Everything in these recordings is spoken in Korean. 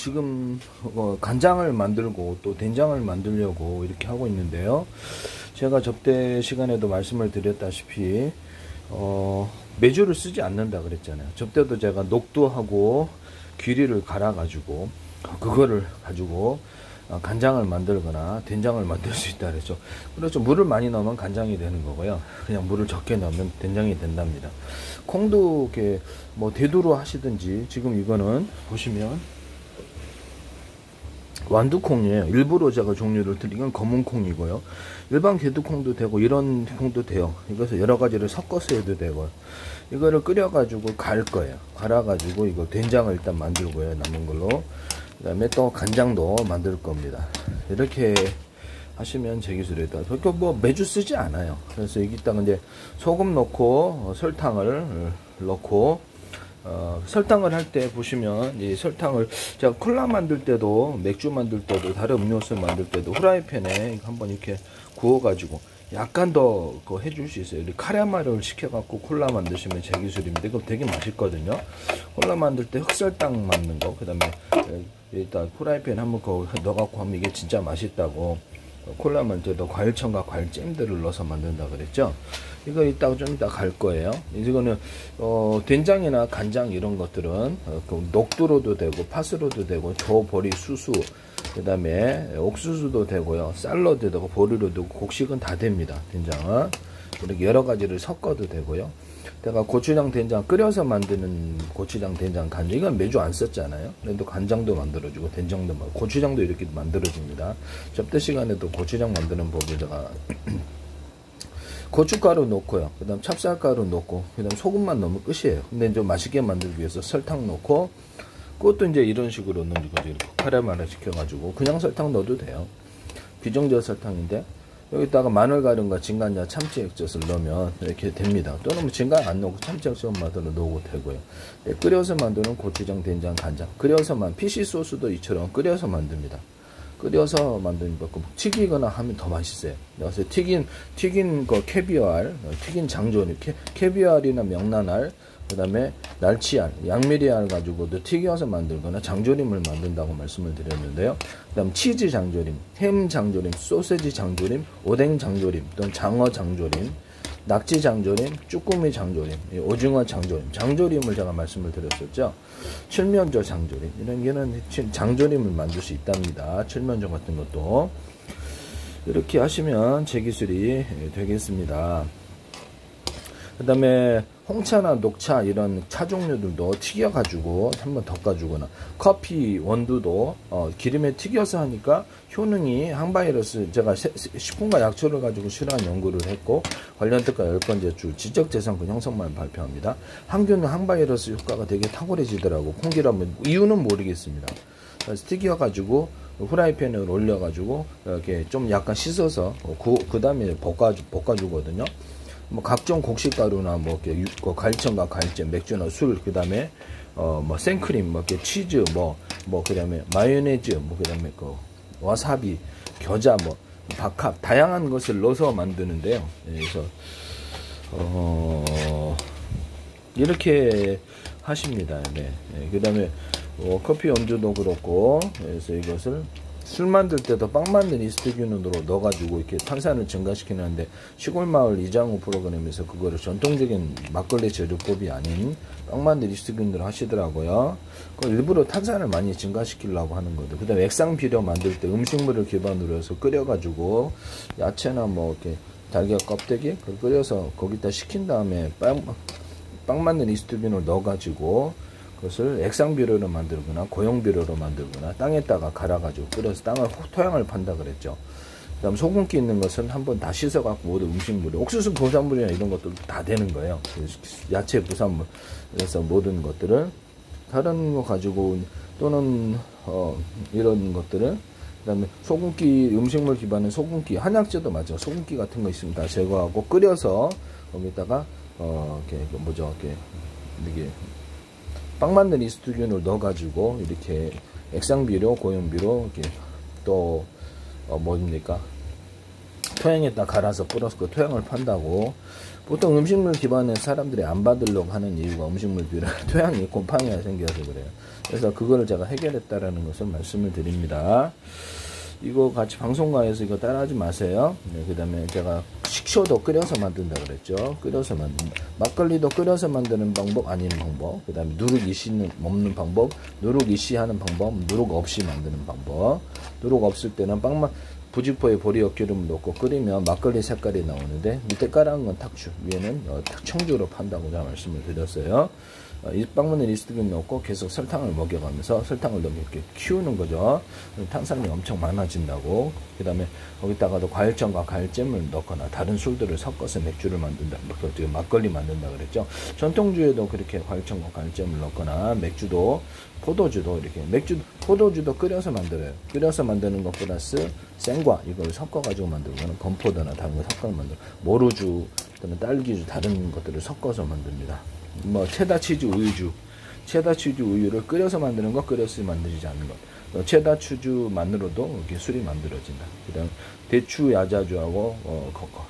지금 간장을 만들고 또 된장을 만들려고 이렇게 하고 있는데요. 제가 접대 시간에도 말씀을 드렸다시피 메주를 쓰지 않는다 그랬잖아요. 접대도 제가 녹두하고 귀리를 갈아 가지고 그거를 가지고 간장을 만들거나 된장을 만들 수 있다 그랬죠. 그렇죠. 물을 많이 넣으면 간장이 되는 거고요. 그냥 물을 적게 넣으면 된장이 된답니다. 콩도 이렇게 뭐 대두로 하시든지, 지금 이거는 보시면 완두콩이에요. 일부러 제가 종류를 드린 건 검은 콩이고요. 일반 개두콩도 되고 이런 콩도 돼요. 이것을 여러 가지를 섞어서 해도 되고, 이거를 끓여 가지고 갈 거예요. 갈아 가지고 이거 된장을 일단 만들고요. 남은 걸로. 그 다음에 또 간장도 만들 겁니다. 이렇게 하시면 제 기술이다. 그러니까 뭐 매주 쓰지 않아요. 그래서 여기다가 이제 소금 넣고 설탕을 넣고, 설탕을 할 때 보시면 이 설탕을 제가 콜라 만들 때도, 맥주 만들 때도, 다른 음료수 만들 때도 후라이팬에 한번 이렇게 구워 가지고 약간 더 그거 해줄 수 있어요. 카라멜을 시켜갖고 콜라 만드시면 제 기술입니다. 이거 되게 맛있거든요. 콜라 만들 때 흑설탕 만든 거, 그 다음에 일단 후라이팬 한번 그거 넣어갖고 하면 이게 진짜 맛있다고. 콜라 만들 때도 과일청과 과일잼들을 넣어서 만든다 그랬죠. 이거 이따가 좀 이따 갈 거예요. 이거는 된장이나 간장 이런 것들은 녹두로도 되고 파스로도 되고 저보리 수수, 그 다음에 옥수수도 되고요, 샐러드 되고 보리로도 되고 곡식은 다 됩니다. 된장은 이렇게 여러 가지를 섞어도 되고요. 내가 고추장 된장 끓여서 만드는 고추장 된장 간장, 이건 매주 안 썼잖아요. 그래도 간장도 만들어주고 된장도 고추장도 이렇게 만들어집니다. 접대 시간에도 고추장 만드는 법을 제가 고춧가루 넣고요, 그 다음 찹쌀가루 넣고, 그 다음 소금만 넣으면 끝이에요. 근데 좀 맛있게 만들기 위해서 설탕 넣고, 그것도 이제 이런 식으로 넣는 거죠. 이렇게 카라멜을 시켜가지고 그냥 설탕 넣어도 돼요. 비정제 설탕인데 여기다가 마늘 가루과 진간장, 참치 액젓을 넣으면 이렇게 됩니다. 또는 뭐 진간 안 넣고 참치 액젓만으로 넣어도 되고요. 끓여서 만드는 고추장, 된장, 간장, 끓여서만, 피시 소스도 이처럼 끓여서 만듭니다. 끓여서 만드는 거 튀기거나 하면 더 맛있어요. 그래서 튀긴 거 캐비알, 튀긴 장조림, 캐비알이나 명란알, 그 다음에 날치알, 양미리알 가지고도 튀겨서 만들거나 장조림을 만든다고 말씀을 드렸는데요. 그 다음 치즈 장조림, 햄 장조림, 소세지 장조림, 오뎅 장조림, 또는 장어 장조림, 낙지 장조림, 쭈꾸미 장조림, 오징어 장조림, 장조림을 제가 말씀을 드렸었죠. 칠면조 장조림, 이런 게는 장조림을 만들 수 있답니다. 칠면조 같은 것도. 이렇게 하시면 제 기술이 되겠습니다. 그 다음에 홍차나 녹차 이런 차 종류들도 튀겨가지고 한번 덮어주거나, 커피 원두도 기름에 튀겨서 하니까 효능이, 항바이러스, 제가 식품과 약초를 가지고 실험한 연구를 했고 관련 특가 10건 제출, 지적재산권 형성만 발표합니다. 항균 항바이러스 효과가 되게 탁월해지더라고. 콩기라면 이유는 모르겠습니다. 그래서 튀겨가지고 후라이팬에 올려가지고 이렇게 좀 약간 씻어서 그 다음에 볶아주거든요. 뭐 각종 곡식가루나 뭐 이렇게 갈청과 갈증, 맥주나 술, 그 다음에 뭐 생크림, 뭐 이렇게 치즈, 뭐 그다음에 마요네즈, 뭐 그다음에 와사비, 겨자, 뭐 박합, 다양한 것을 넣어서 만드는데요. 그래서 이렇게 하십니다. 네. 그다음에 커피 원두도 그렇고, 그래서 이것을 술 만들 때도 빵 만든 이스트균으로 넣어가지고 이렇게 탄산을 증가시키는데, 시골마을 이장우 프로그램에서 그거를 전통적인 막걸리 제조법이 아닌 빵 만든 이스트균으로 하시더라고요. 일부러 탄산을 많이 증가시키려고 하는 거죠. 그 다음에 액상 비료 만들 때 음식물을 기반으로 해서 끓여가지고 야채나 뭐 이렇게 달걀 껍데기 그걸 끓여서 거기다 식힌 다음에 빵 만든 이스트균을 넣어가지고 그것을 액상비료로 만들거나 고용비료로 만들거나 땅에다가 갈아가지고 끓여서 토양을 판다 그랬죠. 그 다음 소금기 있는 것은 한번 다 씻어갖고 모두 음식물이, 옥수수 부산물이나 이런 것도 다 되는 거예요. 야채 부산물. 그래서 모든 것들은 다른 거 가지고, 또는 이런 것들은, 그 다음에 소금기, 음식물 기반의 소금기, 한약재도 맞죠. 소금기 같은 거 있으면 다 제거하고 끓여서 거기다가 이게 빵 만든 이스트균을 넣어가지고 이렇게 액상비료, 고용비료, 이렇게 또 뭡니까? 토양에다 갈아서 뿌려서 그 토양을 판다고 보통 음식물 기반의 사람들이 안 받으려고 하는 이유가 음식물 비율 토양이 곰팡이가 생겨서 그래요. 그래서 그거를 제가 해결했다라는 것을 말씀을 드립니다. 이거 같이 방송가에서 이거 따라하지 마세요. 네, 그 다음에 제가 식초도 끓여서 만든다 그랬죠. 끓여서 만든다. 막걸리도 끓여서 만드는 방법, 아닌 방법. 그 다음에 누룩 이씨 없는 방법, 누룩 이씨 하는 방법, 누룩 없이 만드는 방법. 누룩 없을 때는 빵만 부직포에 보리역 기름을 넣고 끓이면 막걸리 색깔이 나오는데, 밑에 깔아놓은 건 탁주, 위에는 청주로 판다고 제가 말씀을 드렸어요. 이 빵문에 리스트균 넣고 계속 설탕을 먹여가면서 설탕을 너무 이렇게 키우는 거죠. 탄산이 엄청 많아진다고. 그 다음에 거기다가도 과일청과 과일잼을 넣거나 다른 술들을 섞어서 맥주를 만든다, 막걸리 만든다 그랬죠. 전통주에도 그렇게 과일청과 과일잼을 넣거나, 맥주도 포도주도 이렇게, 포도주도 끓여서 만들어요. 끓여서 만드는 것 플러스 생과 이걸 섞어가지고 만들거나, 건포도나 다른 거 섞어서 만들어. 모루주, 또는 딸기주, 다른 것들을 섞어서 만듭니다. 뭐 체다 치즈 우유주, 체다 치즈 우유를 끓여서 만드는 거, 끓여서 만들지 않는 것. 체다 치즈만으로도 이렇게 술이 만들어진다. 그다음 대추 야자주하고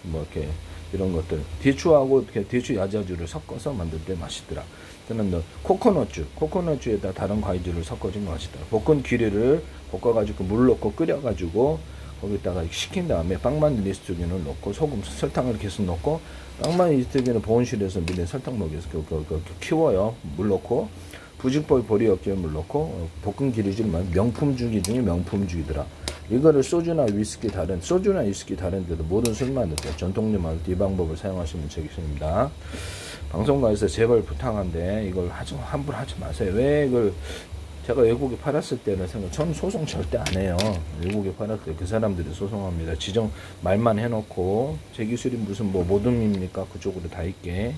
뭐 이렇게 이런 것들, 대추하고 이렇게 대추 야자주를 섞어서 만들 때 맛있더라. 저는 코코넛주에다 다른 과일주를 섞어준 거 맛있더라. 볶은 기류를 볶아가지고 물 넣고 끓여가지고 거기다가 식힌 다음에 빵만 리스트균을 넣고 소금, 설탕을 계속 넣고, 빵만 리스트균을 보온실에서 미리 설탕 먹여서 키워요. 물 넣고 부직포에 보리역 기름을 넣고 볶은 기류지만 명품주기 중에 명품주기더라. 이거를 소주나 위스키 다른 데도 모든 술 만들 때 전통주 만들 때 이 방법을 사용하시면 되겠습니다. 방송가에서 제발 부탁한데 이걸 함부로 하지 마세요. 왜 이걸 제가 외국에 팔았을 때는 저는 소송 절대 안 해요. 외국에 팔았을 때 그 사람들이 소송합니다. 지정 말만 해놓고 제 기술이 무슨 뭐 모둠입니까? 그쪽으로 다 있게.